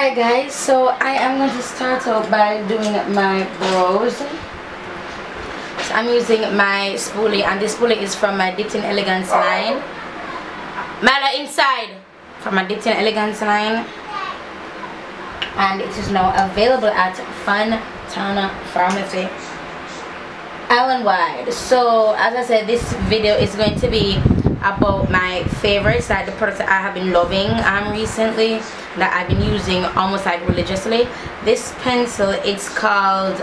Alright guys, so I am going to start out by doing my brows. So I'm using my spoolie, and this spoolie is from my Dipped in Elegance line. Mala inside! From my Dipped in Elegance line. And it is now available at Fontana Pharmacy island-wide. So as I said, this video is going to be about my favorites, like the products that I have been loving recently, that I've been using almost like religiously. This pencil, it's called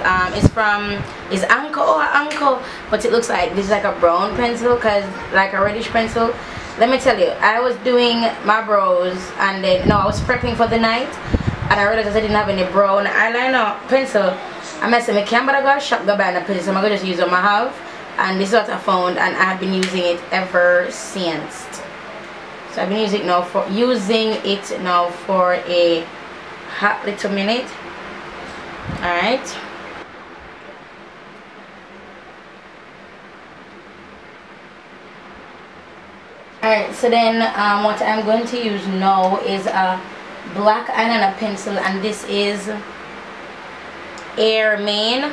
is Anko, but it looks like this is like a brown pencil, because like a reddish pencil. Let me tell you, I was doing my brows, and then I was prepping for the night, and I realized I didn't have any brown eyeliner pencil. I messed with my camera, I shop go buy a pencil, so I'm gonna just use what I have. And this is what I found, and I have been using it ever since. So I've been using it now for a hot little minute. Alright. Alright, so then what I'm going to use now is a black eyeliner pencil, and this is Airmain.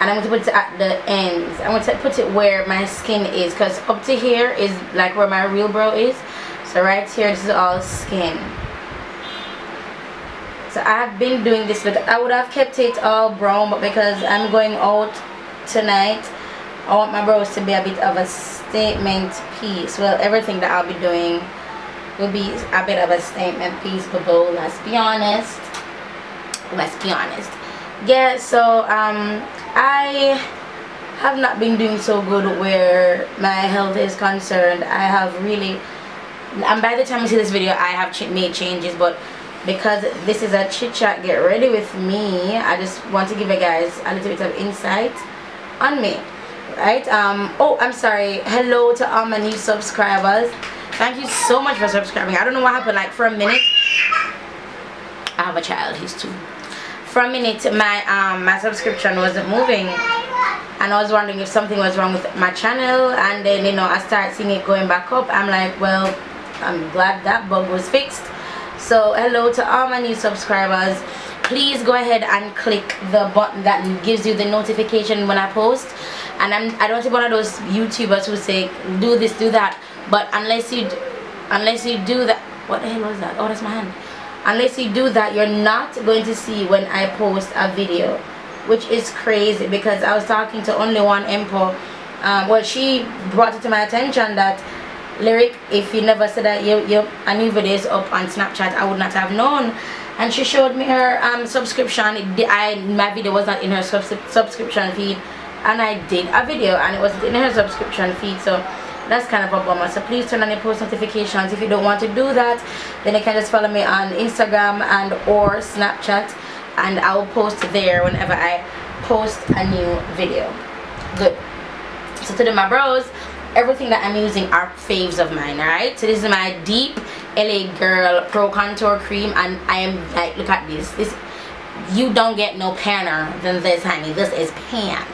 And I'm going to put it at the ends. I'm going to put it where my skin is, because up to here is like where my real brow is. So right here, this is all skin. So I've been doing this look. I would have kept it all brown, but because I'm going out tonight, I want my brows to be a bit of a statement piece. Well, everything that I'll be doing will be a bit of a statement piece, but let's be honest. Yeah, so I have not been doing so good where my health is concerned. I have really, and by the time you see this video, I have made changes, but because this is a chit chat, get ready with me, I just want to give you guys a little bit of insight on me, right? Oh, I'm sorry, hello to all my new subscribers. Thank you so much for subscribing. I don't know what happened, like for a minute, I have a child, he's 2. For a minute, my subscription wasn't moving, and I was wondering if something was wrong with my channel. And then I start seeing it going back up. I'm like, well, I'm glad that bug was fixed. So hello to all my new subscribers. Please go ahead and click the button that gives you the notification when I post. And I don't see one of those YouTubers who say do this, do that, but unless you do that, what the hell was that? Oh, that's my hand. Unless you do that, you're not going to see when I post a video, which is crazy, because I was talking to only one Empo. Well, she brought it to my attention that, Lyric, if you never said that a new video is up on Snapchat, I would not have known. And she showed me her subscription. My video was not in her subscription feed, and I did a video and it wasn't in her subscription feed. So that's kind of a bummer. So please turn on your post notifications. If you don't want to do that, then you can just follow me on Instagram and or Snapchat, and I will post there whenever I post a new video. Good. So to do my brows, everything that I'm using are faves of mine. Alright, so this is my Deep LA Girl Pro Contour Cream, and I am like, look at this, you don't get no panner than this, honey. This is pan.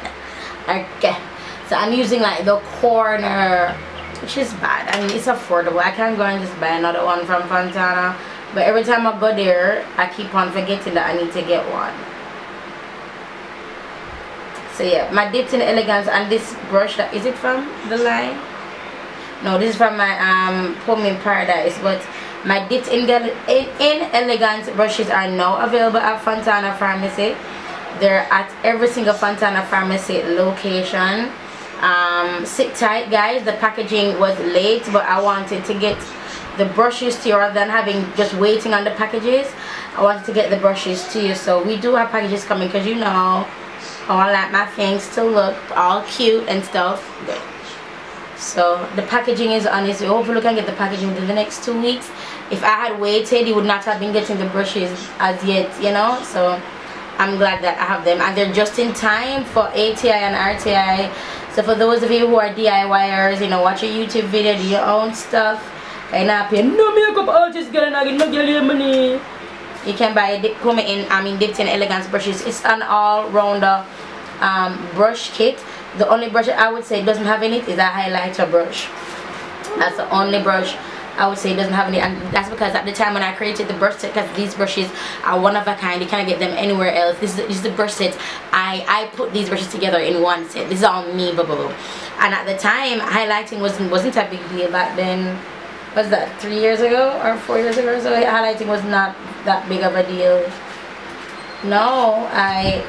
Okay. So I'm using like the corner, which is bad. I mean, it's affordable. I can go and just buy another one from Fontana, but every time I go there, I keep on forgetting that I need to get one. So yeah, my Dipped in Elegance, and this brush, that is it from the line? No, this is from my Home in Paradise. But my Dipped in Elegance brushes are now available at Fontana Pharmacy. They're at every single Fontana Pharmacy location. Sit tight, guys. The packaging was late, but I wanted to get the brushes to you rather than just waiting on the packages. I wanted to get the brushes to you, so we do have packages coming, because how I like my things to look all cute and stuff. Good. So the packaging is on its way. Hopefully we can get the packaging within the next 2 weeks. If I had waited, you would not have been getting the brushes as yet, so I'm glad that I have them, and they're just in time for ATI and RTI. So for those of you who are DIYers, watch a YouTube video, do your own stuff, and not pay no makeup artist, get no get money. You can buy Dipped in Elegance brushes. It's an all-rounder brush kit. The only brush I would say doesn't have in it is a highlighter brush. That's the only brush I would say it doesn't have any, and that's because at the time when I created the brush set, because these brushes are one of a kind, you can't get them anywhere else. This is the brush set. I put these brushes together in one set. This is all me, blah, blah, blah. And at the time, highlighting wasn't a big deal back then. Was that 3 years ago or 4 years ago or so? Highlighting was not that big of a deal. Now I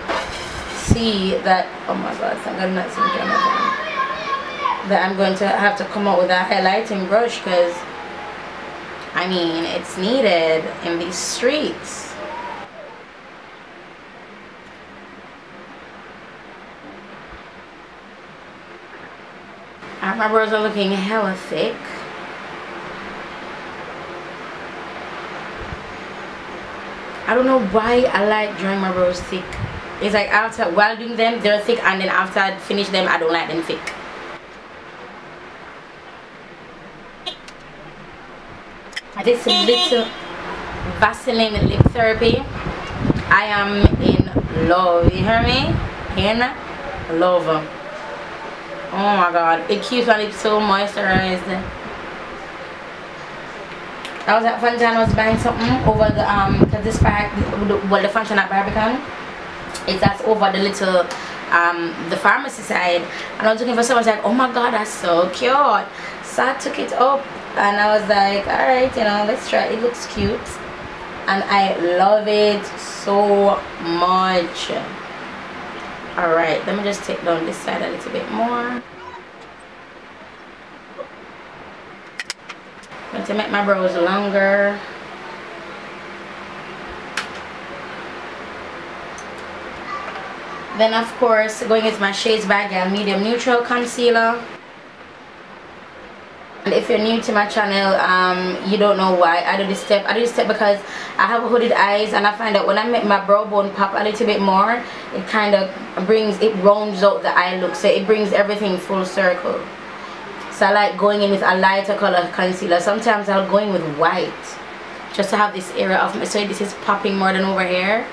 see that, oh my god, thank God I'm not seeing Jonathan, that I'm going to have to come up with a highlighting brush, because I mean it's needed in these streets. My brows are looking hella thick. I don't know why I like drawing my brows thick. It's like after, while doing them, they're thick, and then after I finish them, I don't like them thick. I did some little Vaseline lip therapy. I am in love. You hear me? In love. Oh my god, it keeps my lips so moisturized. I was at Fountain, I was buying something over the cause this pack, well, the Fountain at Barbican, that's over the little the pharmacy side, and I was looking for someone. I was like, oh my god, that's so cute. So I took it up and I was like, alright, you know, let's try it. It looks cute and I love it so much. Alright, let me just take down this side a little bit more. I'm going to make my brows longer. Then of course, going into my Shades by Gel Medium Neutral Concealer. And if you're new to my channel, you don't know why I do this step. I do this step because I have hooded eyes, and I find that when I make my brow bone pop a little bit more, it kind of rounds out the eye look, so it brings everything full circle. So I like going in with a lighter color concealer. Sometimes I'll go in with white just to have this area of my, so this is popping more than over here.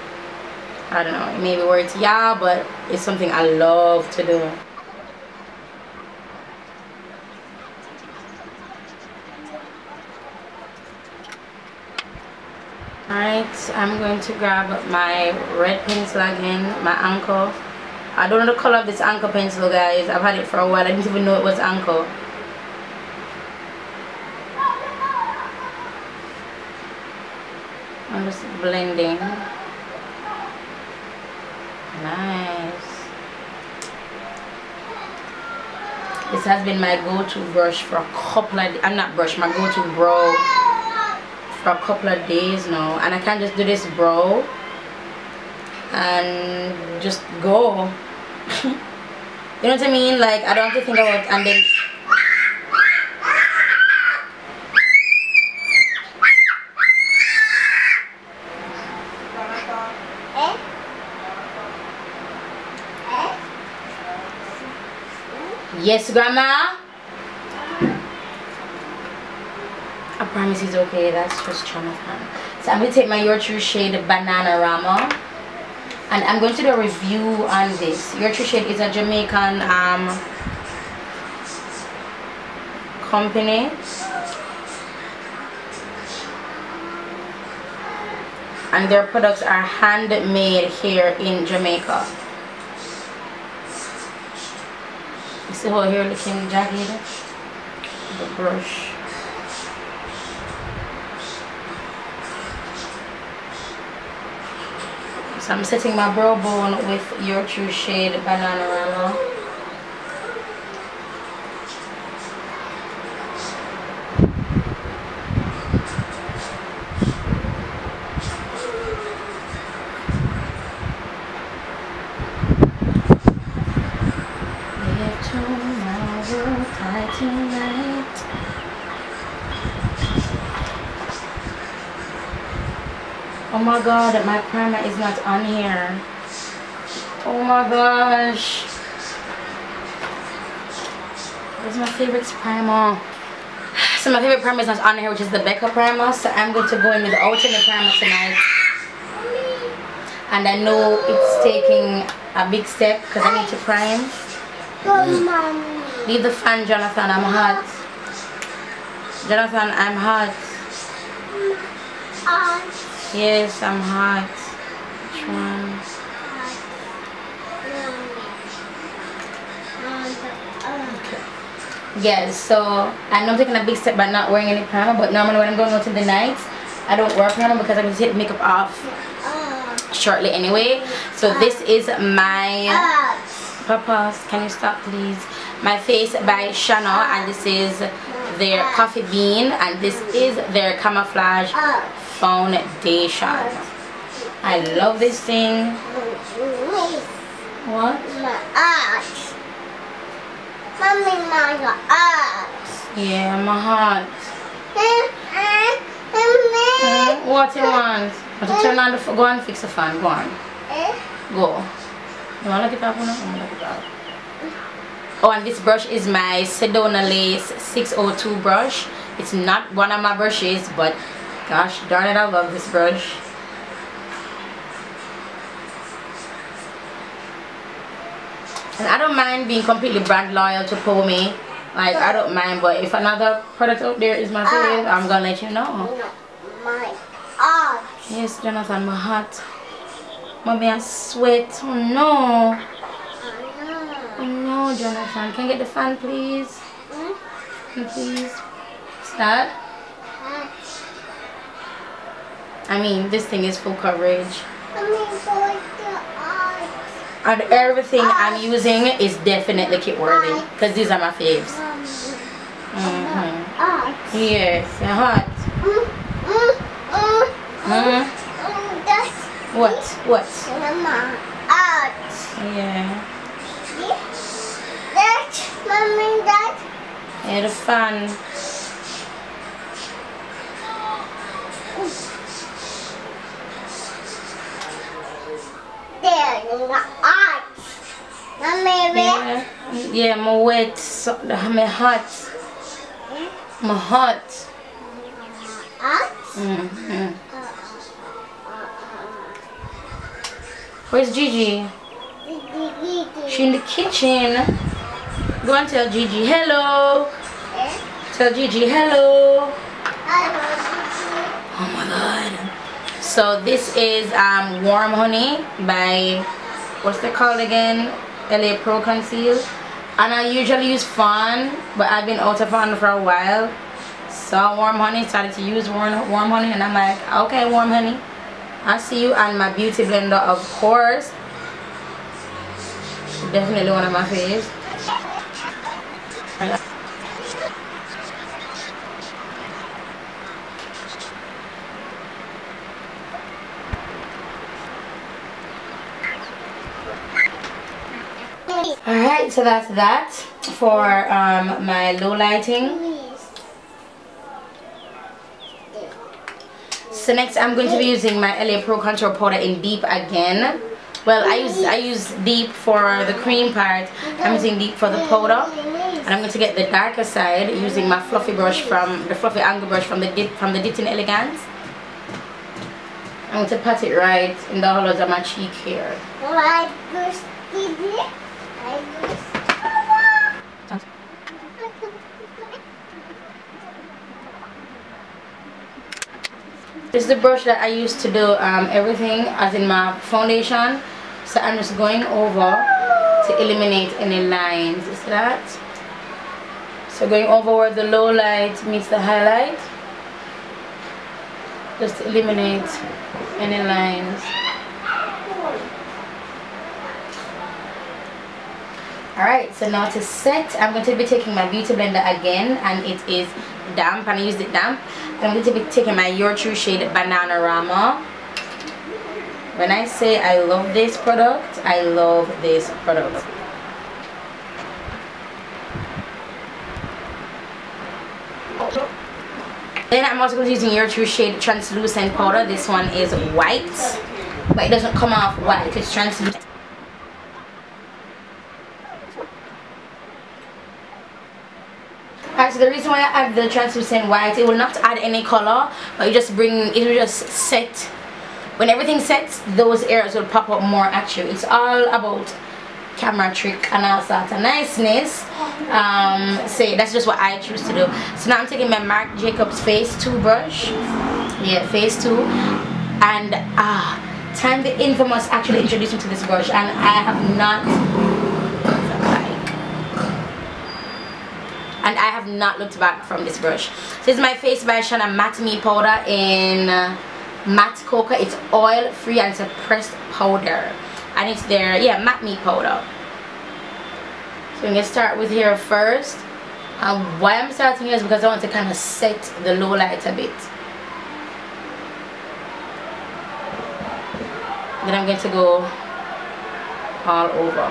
I don't know, maybe where it's but it's something I love to do. Alright, I'm going to grab my red pencil again, my Anchor. I don't know the color of this Anchor pencil, guys. I've had it for a while. I didn't even know it was Anchor. I'm just blending. Nice. This has been my go-to brush for a couple of, my go-to brow for a couple of days now, and I can just do this brow and just go. You know what I mean? Like, I don't have to think about, and then yes, Grandma? I promise he's okay. That's just Jonathan. So I'm going to take my Your True shade Banana Rama, and I'm going to do a review on this. Your True shade is a Jamaican company, and their products are handmade here in Jamaica. You see how here looking jagged? The brush. So I'm setting my brow bone with Your True shade Banana Rama. Oh my god, my primer is not on here. Oh my gosh. Where's my favorite primer? So my favorite primer is not on here, which is the Becca primer. So I'm going to go in with the Ultimate primer tonight. And I know it's taking a big step because I need to prime. Leave the fan, Jonathan, I'm hot. Jonathan, I'm hot. Yes, I'm hot. Which one? Okay. Yes, so I know I'm taking a big step by not wearing any primer, but normally when I'm going out in the night, I don't wear primer because I'm going to take makeup off shortly anyway. So this is my Papa, can you stop please? My Face by Chanel, and this is their Coffee Bean, and this is their Camouflage Foundation. I love this thing. What? My eyes. Mommy, my eyes. Yeah, my heart. What you want? Want to turn on the go and fix the fan. Go on. Go. You want to look it up or not? Look it up. Oh, and this brush is my Sedona Lace 602 brush. It's not one of my brushes, but gosh darn it, I love this brush. And I don't mind being completely brand loyal to Pommy. Like, I don't mind, but if another product out there is my favorite, I'm gonna let you know. My eyes. Yes, Jonathan, my heart. Mommy, I sweat. Oh no. Oh no, Jonathan. Can I get the fan, please? Please. Start. I mean, this thing is full coverage. And everything I'm using is definitely kit worthy, because these are my faves. Yes, they're hot. What? What? Yeah. Mommy, that. Yeah, the fan. There, the eyes. Mommy, Yeah, my wet, so, my hot. My hot. Where's Gigi? She in the kitchen. Go and tell Gigi hello. Tell Gigi hello. Oh my god. So this is Warm Honey by, what's it called again? LA Pro Conceal. And I usually use Fawn, but I've been out of Fawn for a while. Saw Warm Honey, started to use warm honey, and I'm like, okay, Warm Honey, I see you. And my beauty blender, of course, definitely one of my faves. Alright, so that's that for my low lighting. So next I'm going to be using my LA Pro Contour Powder in Deep again. Well, I use Deep for the cream part. I'm using Deep for the powder. And I'm going to get the darker side using my fluffy brush from the fluffy angle brush from the Dit in Elegance. I'm going to pat it right in the hollows of my cheek here. This is the brush that I use to do everything, as in my foundation. So I'm just going over to eliminate any lines. Is that? So going over where the low light meets the highlight, just to eliminate any lines. Alright, so now to set, I'm going to be taking my beauty blender again, and it is damp, and I used it damp. I'm going to be taking my Your True shade Bananarama. When I say I love this product, I love this product. Then I'm also going to be using Your True shade Translucent Powder. This one is white, but it doesn't come off white, it's translucent. Alright, so the reason why I add the translucent white, it will not add any color, but it will just set. When everything sets, those areas will pop up more at you. It's all about camera trick and all sorts of niceness. So that's just what I choose to do. So now I'm taking my Marc Jacobs Phase 2 brush. Yeah, Phase 2. And Time the Infamous actually introduced me to this brush, and I have not looked back from this brush. This is my Face by Shanna Matte Me powder in Matte Cocoa. It's oil free and it's a pressed powder, and it's their Matte Me powder. So I'm gonna start with here first. Why I'm starting here is because I want to kind of set the low light a bit. Then I'm going to go all over.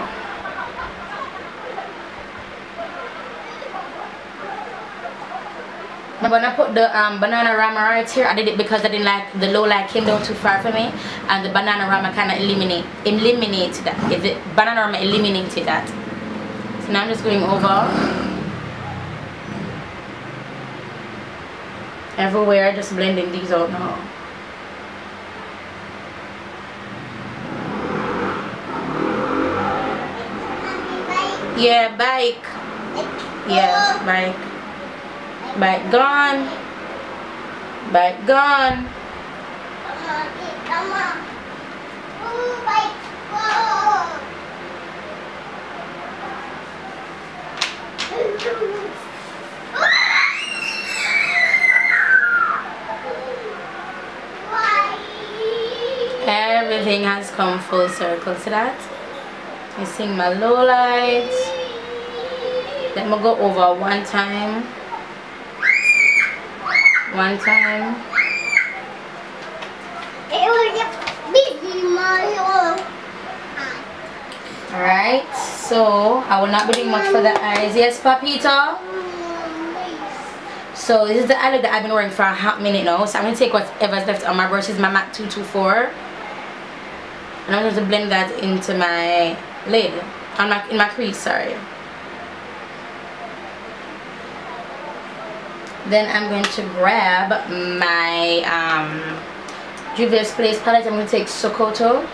Now when I put the Bananarama right here, I did it because I didn't like the low light came down too far for me, and the Bananarama kind of eliminated that. Bananarama eliminated that. So now I'm just going over everywhere, just blending these out now. Yeah, bike. Yeah, bike. Bike gone. Bike gone. Come on. Ooh, bike gone. Everything has come full circle to that. You see my low lights. Let me go over one time. One time. Alright, so I will not be doing much for the eyes. Yes, Papito? So this is the eye look that I've been wearing for a hot minute now. So I'm going to take whatever's left on my brush. This is my MAC 224. And I'm going to blend that into my lid. In my crease, sorry. Then I'm going to grab my Juvia's Place palette. I'm going to take Sokoto.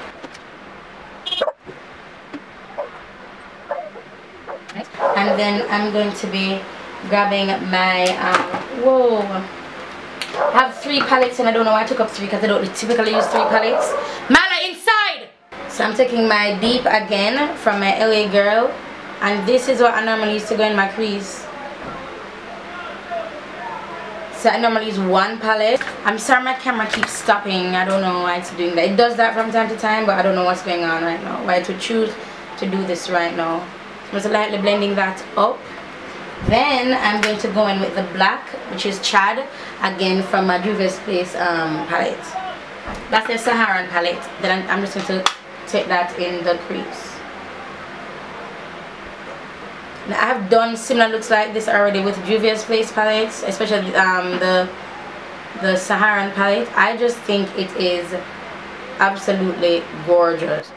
And then I'm going to be grabbing my whoa. I have 3 palettes and I don't know why I took up 3 because I don't typically use 3 palettes. Mala inside! So I'm taking my Deep again from my LA Girl. And this is what I normally used to go in my crease. So I normally use 1 palette. I'm sorry my camera keeps stopping. I don't know why it's doing that. It does that from time to time, but I don't know what's going on right now. Why it would choose to do this right now. I'm just lightly blending that up. Then I'm going to go in with the black, which is Chad, again from my Juvia's Place palette. That's the Saharan palette. Then I'm just going to take that in the crease. Now, I have done similar looks like this already with Juvia's Place palettes, especially the Saharan palette. I just think it is absolutely gorgeous.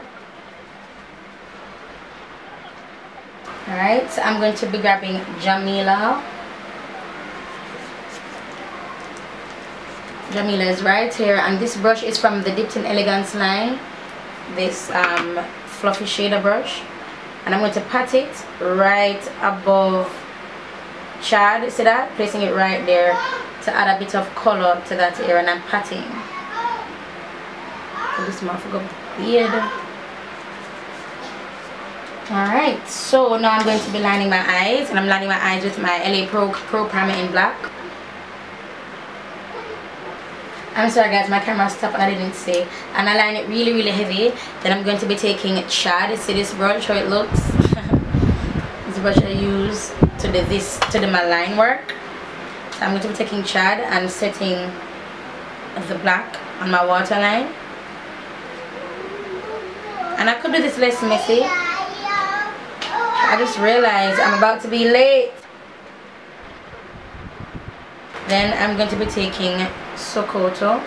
Alright, so I'm going to be grabbing Jamila. Jamila is right here, and this brush is from the Dipped in Elegance line. This fluffy shader brush. And I'm going to pat it right above Chad. See that? Placing it right there to add a bit of color to that area, and I'm patting. This motherfucker beard. Alright, so now I'm going to be lining my eyes, and I'm lining my eyes with my LA Pro Primer in black. I'm sorry guys, my camera stopped and I didn't say. And I line it really, really heavy. Then I'm going to be taking Chad. See this brush, how it looks? This brush I use to do my line work. So I'm going to be taking Chad and setting the black on my waterline. And I could do this less messy. I just realized I'm about to be late. Then I'm going to be taking Sokoto.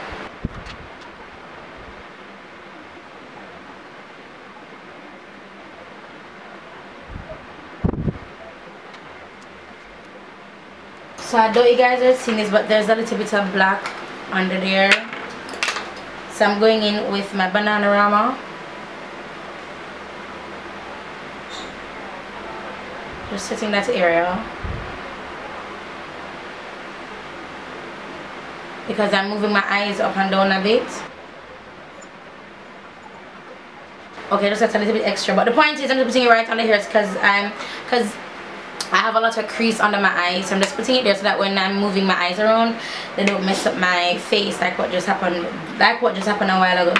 So I don't know you guys are seeing this, but there's a little bit of black under there. So I'm going in with my Bananarama. Just setting that area. Because I'm moving my eyes up and down a bit. Okay, just that's a little bit extra, but the point is I'm just putting it right on the hairs because I have a lot of crease under my eyes, so I'm just putting it there so that when I'm moving my eyes around, they don't mess up my face like what just happened a while ago.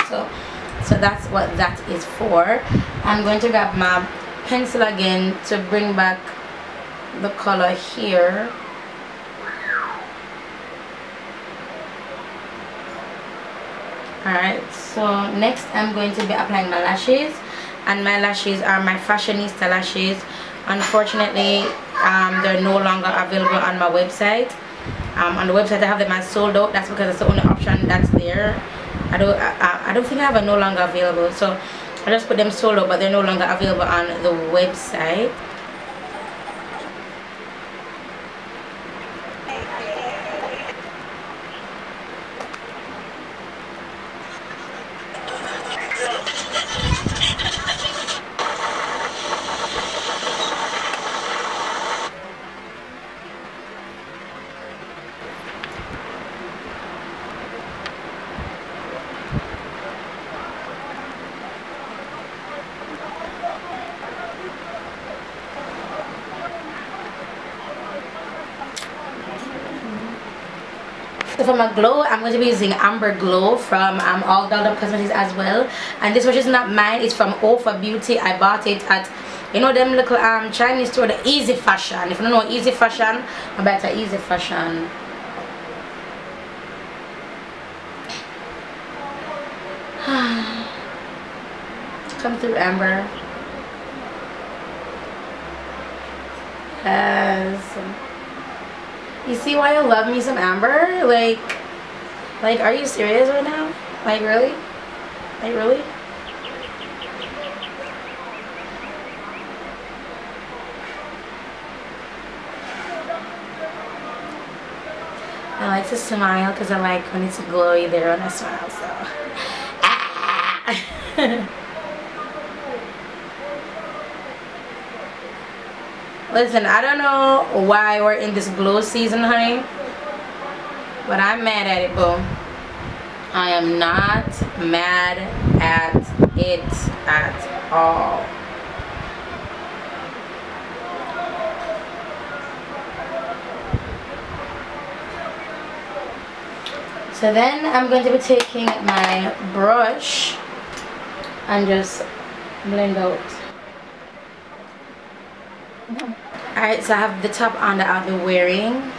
So that's what that is for. I'm going to grab my pencil again to bring back the color here. Alright, so next I'm going to be applying my lashes, and my lashes are my fashionista lashes. Unfortunately, they're no longer available on my website. On the website I have them as sold out. That's because it's the only option that's there. I don't think I have a no longer available, so I just put them sold out, but they're no longer available on the website. So for my glow, I'm going to be using Amber Glow from All Dolled Up Cosmetics as well. And this brush is not mine, it's from O for Beauty. I bought it at, you know, them little Chinese store, the Easy Fashion. If you don't know Easy Fashion, I bet it's Easy Fashion. Come through, Amber. Yes. You see why I love me some Amber? Like, are you serious right now? Like, really? Like, really? I like to smile because I like when it's glowy there when I smile, so. Ah! Listen, I don't know why we're in this glow season, honey, but I'm mad at it, boo. I am not mad at it at all. So then I'm going to be taking my brush and just blend out. Alright, so I have the top on that I'll be wearing.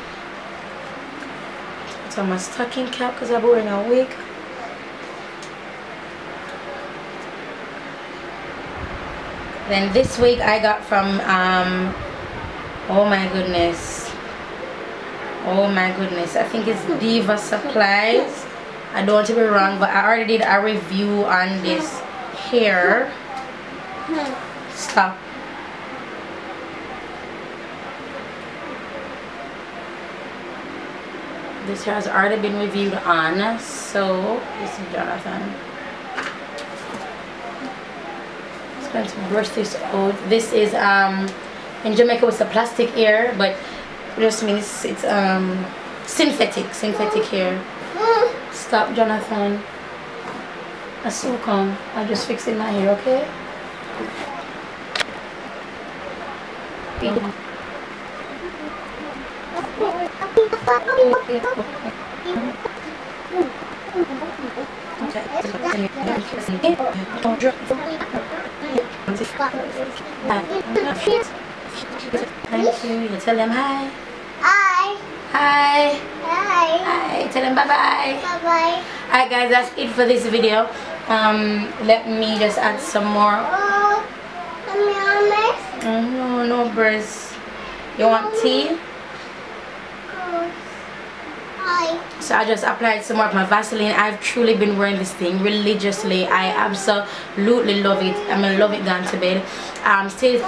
So my stocking cap because I'll be wearing a wig. Then this wig I got from oh my goodness, I think it's Diva Supplies. I don't want to be wrong, but I already did a review on this hair. Stop. This hair has already been reviewed on, so this is Jonathan. Just going to brush this out. This is in Jamaica it's a plastic hair, but just means it's synthetic hair. Stop, Jonathan. That's so calm. I'm just fixing my hair, okay? Thank you. You tell them hi. Hi. Hi. Hi. Hi. Tell them bye bye. Bye bye. Alright guys, that's it for this video. Let me just add some more. Oh, No breast. You want tea? Hi. So I just applied some more of my Vaseline. I've truly been wearing this thing religiously. I absolutely love it. I'm gonna love it down to bed. Stay.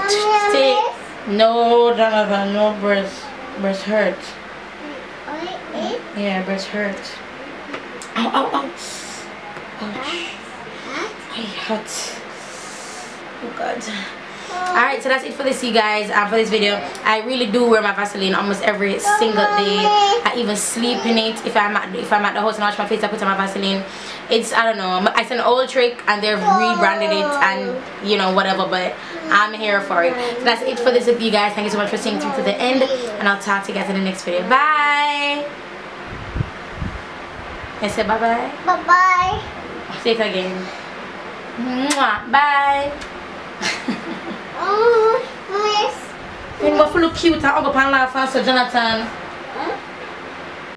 No, Jonathan, no breast. Breast hurt. Yeah, breast hurt. Ow, ow, ow. Ouch. I hurt. Oh God. Alright, so that's it for this, you guys. For this video, I really do wear my Vaseline almost every single day. I even sleep in it. If I'm at the house and wash my face, I put on my Vaseline. It's, I don't know, it's an old trick and they've rebranded it and you know whatever, but I'm here for it. So that's it for this video, you guys. Thank you so much for seeing through to the end, and I'll talk to you guys in the next video. Bye. I said bye bye. Bye bye. Say it again. Mwah. Bye. Miss. You're going to look cute and up and laugh, so Jonathan.